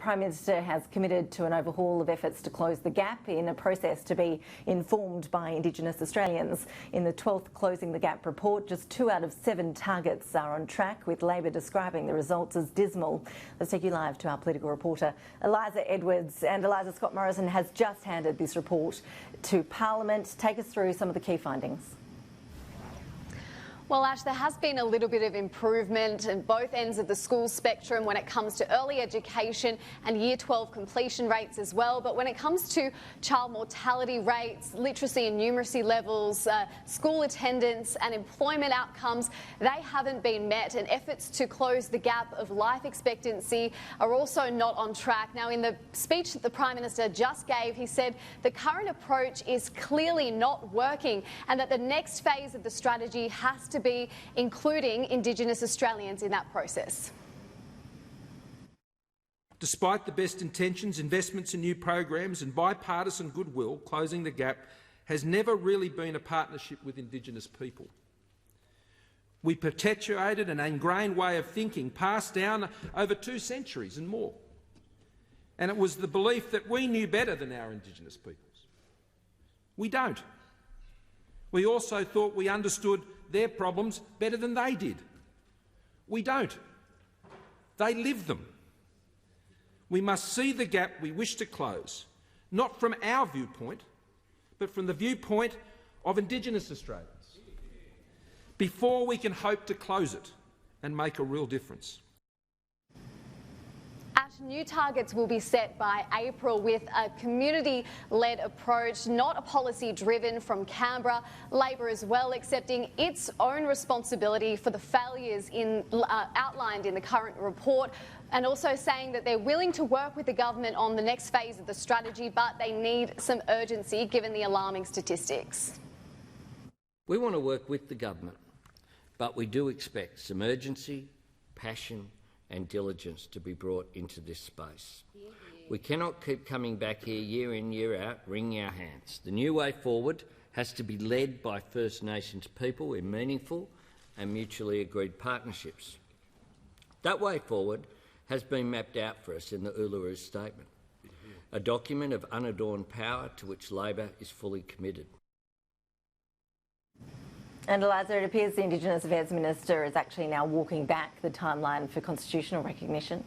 Prime Minister has committed to an overhaul of efforts to close the gap in a process to be informed by Indigenous Australians. In the 12th Closing the Gap report, just 2 out of 7 targets are on track, with Labor describing the results as dismal. Let's take you live to our political reporter, Eliza Edwards. And Eliza, Scott Morrison has just handed this report to Parliament. Take us through some of the key findings. Well, Ash, there has been a little bit of improvement at both ends of the school spectrum when it comes to early education and Year 12 completion rates as well. But when it comes to child mortality rates, literacy and numeracy levels, school attendance and employment outcomes, they haven't been met, and efforts to close the gap of life expectancy are also not on track. Now, in the speech that the Prime Minister just gave, he said the current approach is clearly not working and that the next phase of the strategy has to be including Indigenous Australians in that process. Despite the best intentions, investments in new programs and bipartisan goodwill, closing the gap has never really been a partnership with Indigenous people. We perpetuated an ingrained way of thinking passed down over 2 centuries and more. And it was the belief that we knew better than our Indigenous peoples. We don't. We also thought we understood their problems better than they did. We don't. They live them. We must see the gap we wish to close, not from our viewpoint, but from the viewpoint of Indigenous Australians, before we can hope to close it and make a real difference. New targets will be set by April with a community-led approach, not a policy-driven from Canberra. Labor as well accepting its own responsibility for the failures outlined in the current report, and also saying that they're willing to work with the government on the next phase of the strategy, but they need some urgency given the alarming statistics. We want to work with the government, but we do expect some urgency, passion and diligence to be brought into this space. We cannot keep coming back here year in, year out, wringing our hands. The new way forward has to be led by First Nations people in meaningful and mutually agreed partnerships. That way forward has been mapped out for us in the Uluru Statement, a document of unadorned power to which Labor is fully committed. And Eliza, it appears the Indigenous Affairs Minister is actually now walking back the timeline for constitutional recognition.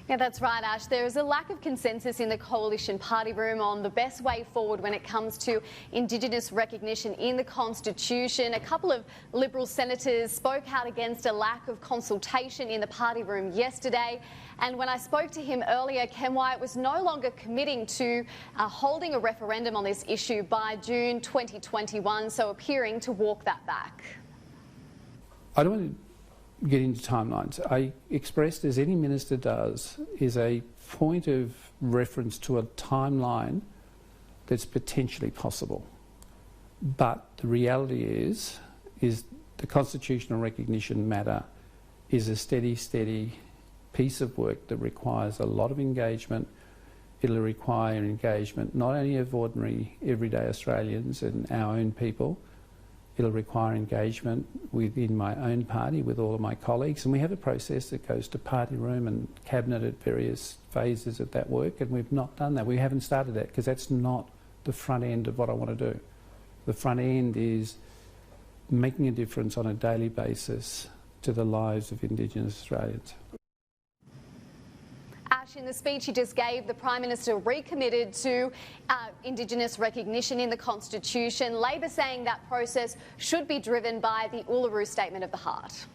Yeah, that's right, Ash. There is a lack of consensus in the coalition party room on the best way forward when it comes to Indigenous recognition in the Constitution. A couple of Liberal senators spoke out against a lack of consultation in the party room yesterday. And when I spoke to him earlier, Ken Wyatt was no longer committing to holding a referendum on this issue by June 2021, so appearing to walk that back. I don't want to get into timelines. I expressed, as any minister does, is a point of reference to a timeline that's potentially possible. But the reality is the constitutional recognition matter is a steady piece of work that requires a lot of engagement. It'll require engagement not only of ordinary, everyday Australians and our own people. It'll require engagement within my own party with all of my colleagues, and we have a process that goes to party room and cabinet at various phases of that work, and we've not done that. We haven't started that because that's not the front end of what I want to do. The front end is making a difference on a daily basis to the lives of Indigenous Australians. In the speech he just gave, the Prime Minister recommitted to Indigenous recognition in the Constitution. Labor saying that process should be driven by the Uluru Statement of the Heart.